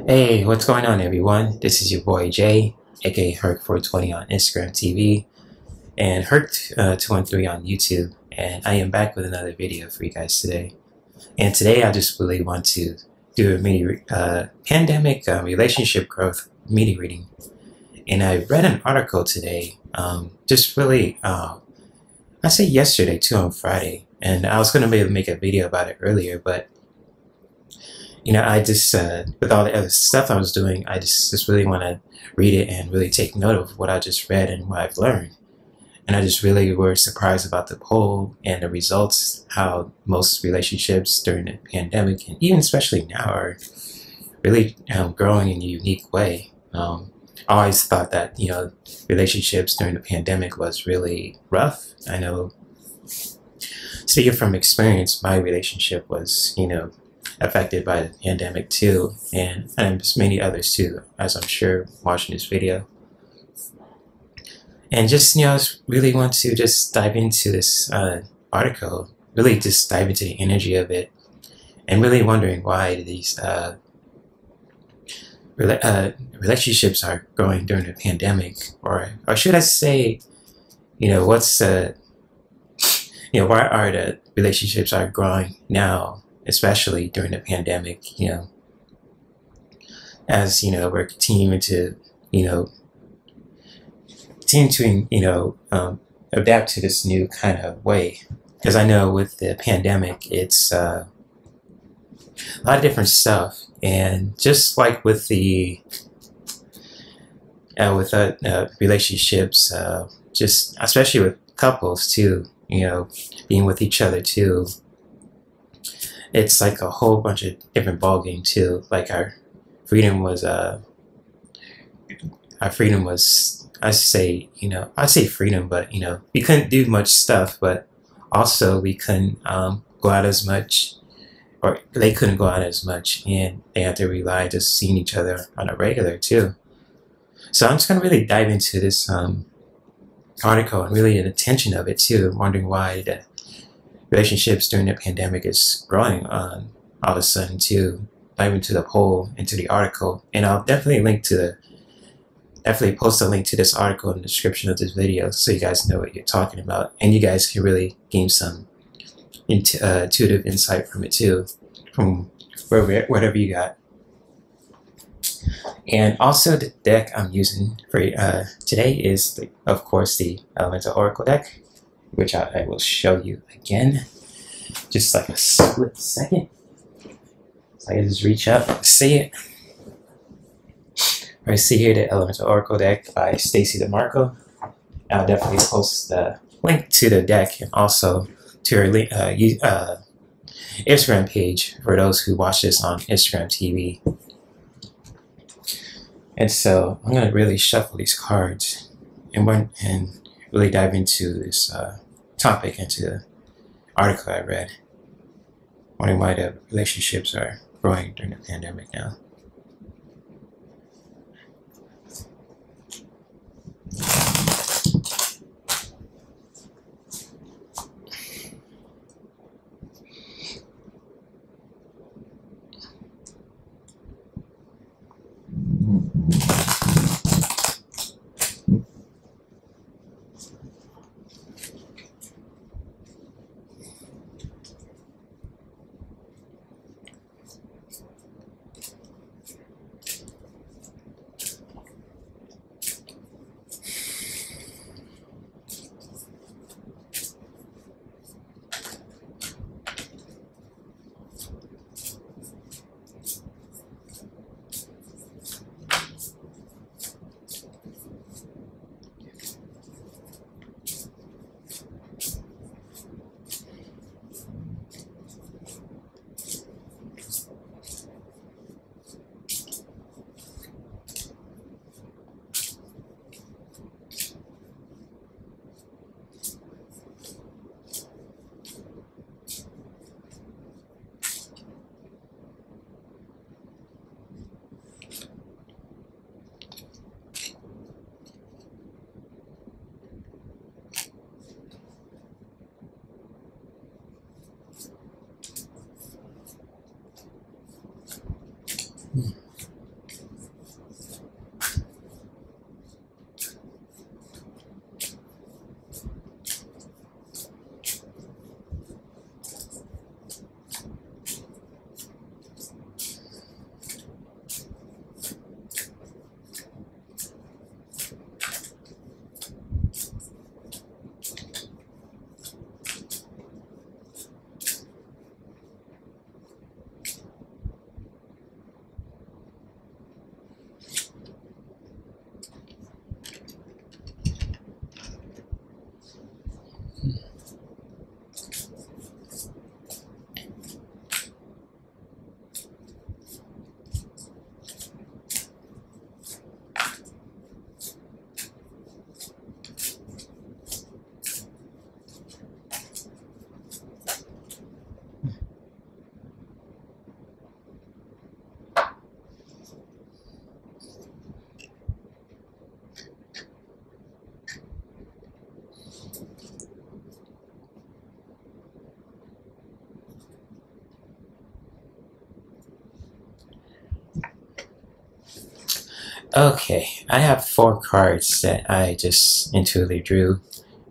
Hey, what's going on, everyone? This is your boy Jay, aka Herc420 on Instagram TV, and Herc213 on YouTube. And I am back with another video for you guys today. And today, I just really want to do a mini pandemic relationship growth mini reading. And I read an article today, just really, I say yesterday too, on Friday. And I was going to maybe make a video about it earlier, but I just, with all the other stuff I was doing, I just really want to read it and really take note of what I just read and what I've learned. And I just really were surprised about the poll and the results, how most relationships during the pandemic, and even especially now, are really growing in a unique way. I always thought that, relationships during the pandemic was really rough. I know, speaking from experience, my relationship was, affected by the pandemic too, and there's many others too, as I'm sure watching this video. And just, I just really want to just dive into this article, really just dive into the energy of it, and really wondering why these relationships are growing during the pandemic, or should I say, what's why are the relationships are growing now, especially during the pandemic, as, we're continuing to, adapt to this new kind of way. Because I know with the pandemic, it's a lot of different stuff. And just like with the, relationships, just especially with couples too, being with each other too, it's like a whole bunch of different ballgame too. Like our freedom was, I say freedom, but we couldn't do much stuff, but also we couldn't go out as much, or they couldn't go out as much, and they had to rely just seeing each other on a regular too. So I'm just gonna really dive into this article and really the tension of it too, wondering why the relationships during the pandemic is growing all of a sudden too. Dive into the poll, into the article, and I'll definitely post a link to this article in the description of this video so you guys know what you're talking about, and you guys can really gain some intuitive insight from it too, from whatever you got. And also the deck I'm using for today is, of course, the Elemental Oracle deck, which I will show you again, just like a split second. So I can just reach up and see it. I see here the Elemental Oracle deck by Stacy DeMarco. I'll definitely post the link to the deck and also to her Instagram page for those who watch this on Instagram TV. And so I'm gonna really shuffle these cards and really dive into this topic, into the article I read, wondering why the relationships are growing during the pandemic now. Okay, I have 4 cards that I just intuitively drew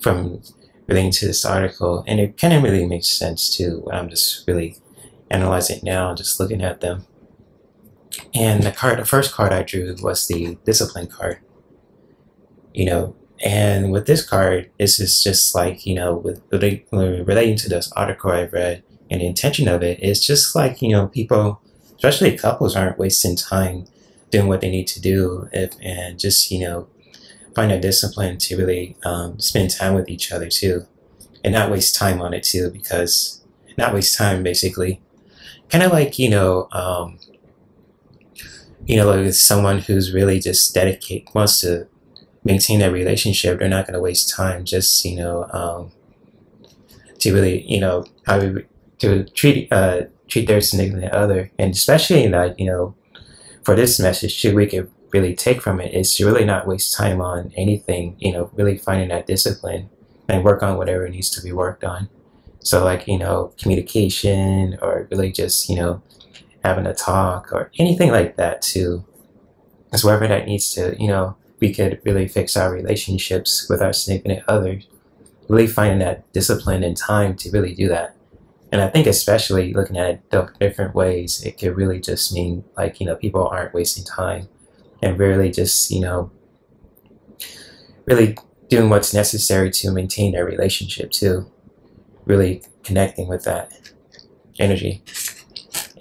from relating to this article, and it kind of really makes sense too when I'm just really analyzing it now, just looking at them. And the first card I drew was the discipline card, you know. And with this card, this is just like, with relating to this article I read, and the intention of it is just like, people, especially couples, aren't wasting time doing what they need to do, and just, find a discipline to really spend time with each other too, and not waste time on it too, because not waste time basically, kind of like, like with someone who's really just wants to maintain that relationship. They're not going to waste time just, to really, to treat their significant other. And especially that, for this message too, we could really take from it is to really not waste time on anything, really finding that discipline and work on whatever needs to be worked on. So like, communication, or really just, having a talk or anything like that too. Because wherever that needs to, we could really fix our relationships with our significant others, really finding that discipline and time to really do that. And I think especially looking at it the different ways, it could really just mean like, people aren't wasting time and really just, really doing what's necessary to maintain their relationship too, really connecting with that energy.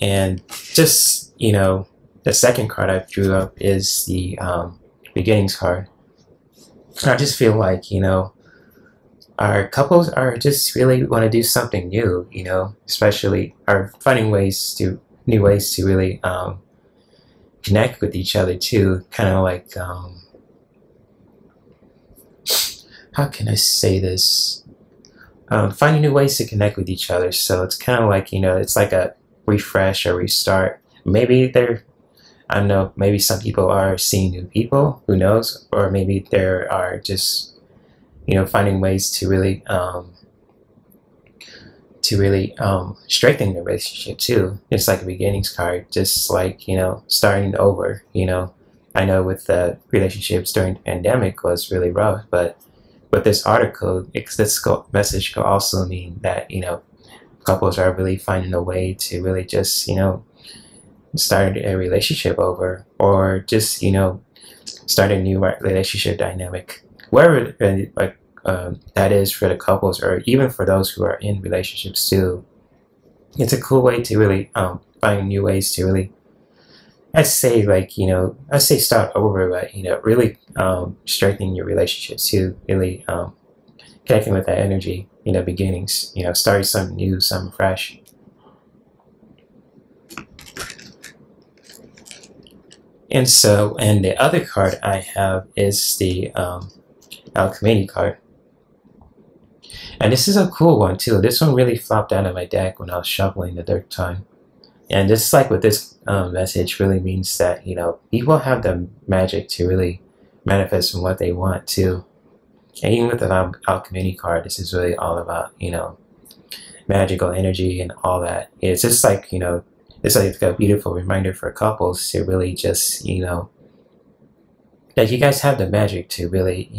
And just, the second card I drew up is the beginnings card. And I just feel like, our couples are just really want to do something new, especially are finding new ways to really connect with each other too. Kind of like, how can I say this? Finding new ways to connect with each other. So it's kind of like, it's like a refresh or restart. Maybe I don't know, maybe some people are seeing new people, who knows? Or maybe there are just, finding ways to really strengthen the relationship too. It's like a beginnings card, just like, starting over, I know with the relationships during the pandemic was really rough, but with this article, this message could also mean that, couples are really finding a way to really just, start a relationship over, or just, start a new relationship dynamic, wherever that is for the couples, or even for those who are in relationships too. It's a cool way to really find new ways to really, I'd say like, I'd say start over, but, really strengthening your relationships too, really connecting with that energy, beginnings, starting something new, something fresh. And so, and the other card I have is the Alchemy card. And this is a cool one too. This one really flopped out of my deck when I was shuffling the third time. And just like with this message really means that, people have the magic to really manifest from what they want too. And even with the Alchemy card, this is really all about, magical energy and all that. It's just like, it's like a beautiful reminder for couples to really just, that you guys have the magic to really,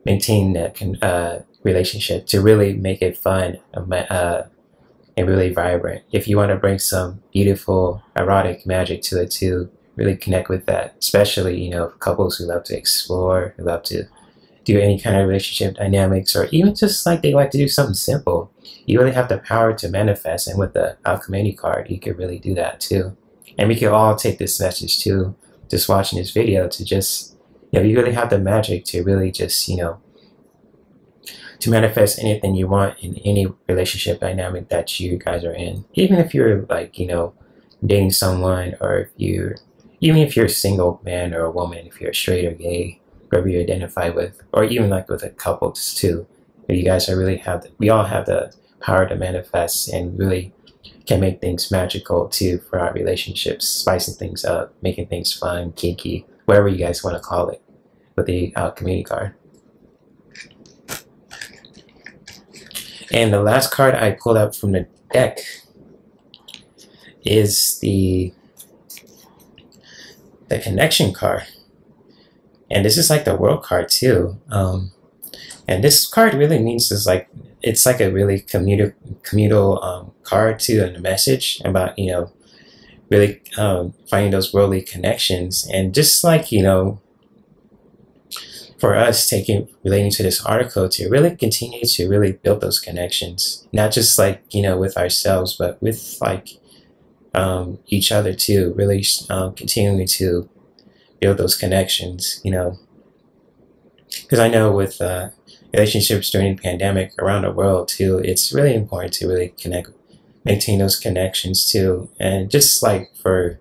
maintain that relationship, to really make it fun and really vibrant. If you want to bring some beautiful erotic magic to it too, really connect with that. Especially, couples who love to explore, who love to do any kind of relationship dynamics, or even just like they like to do something simple. You really have the power to manifest, and with the Alchemy card, you could really do that too. And we can all take this message too, just watching this video, to just, you really have the magic to really just, to manifest anything you want in any relationship dynamic that you guys are in. Even if you're like, dating someone, or even if you're a single man or a woman, if you're straight or gay, whoever you identify with, or even like with a couple too. You guys are we all have the power to manifest, and really can make things magical too for our relationships, spicing things up, making things fun, kinky, whatever you guys want to call it, with the Alchemy card. And the last card I pulled out from the deck is the the connection card. And this is like the world card too. And this card really means is like, it's like a really communal card too, and a message about, you know, really finding those worldly connections. And just like, you know, for us relating to this article, to really continue to really build those connections, not just like, you know, with ourselves, but with like each other too, really continuing to build those connections, you know, because I know with relationships during the pandemic around the world too, it's really important to really maintain those connections too. And just like for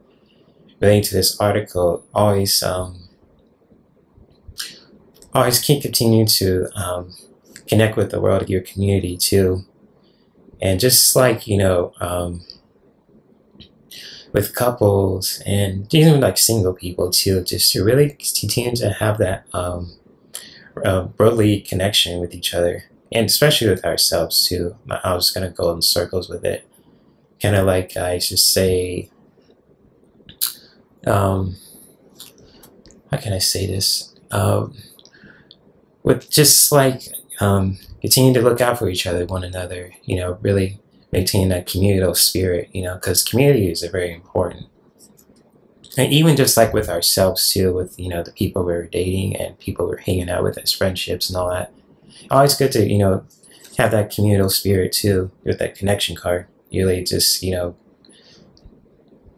relating to this article, always keep continuing to connect with the world of your community too. And just like, you know, with couples and even like single people too, just to really continue to have that brotherly connection with each other, and especially with ourselves too. I was gonna go in circles with it, kind of like I should say, how can I say this? With just like continue to look out for each other, one another, you know, really maintain that communal spirit, you know, because communities are very important. And even just like with ourselves too, with, you know, the people we're dating and people we're hanging out with as friendships and all that. Always good to, you know, have that communal spirit too with that connection card. Really just, you know,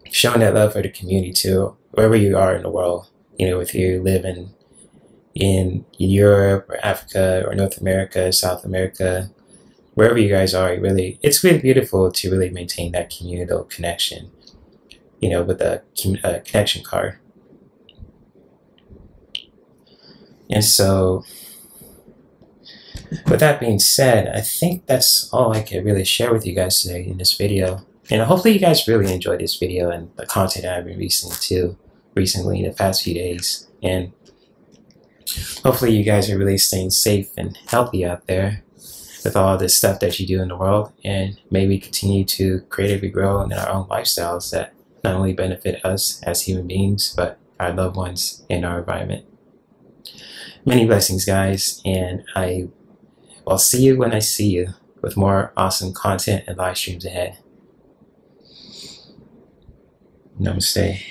showing that love for the community too, wherever you are in the world. You know, if you live in Europe or Africa or North America, South America, wherever you guys are, it's really beautiful to really maintain that communal connection, you know, with a connection card. And so, with that being said, I think that's all I could really share with you guys today in this video. And hopefully you guys really enjoyed this video and the content I've been releasing too recently in the past few days. And hopefully you guys are really staying safe and healthy out there with all this stuff that you do in the world, and maybe continue to creatively grow in our own lifestyles that not only benefit us as human beings, but our loved ones and our environment. Many blessings, guys, and I will see you when I see you with more awesome content and live streams ahead. Namaste.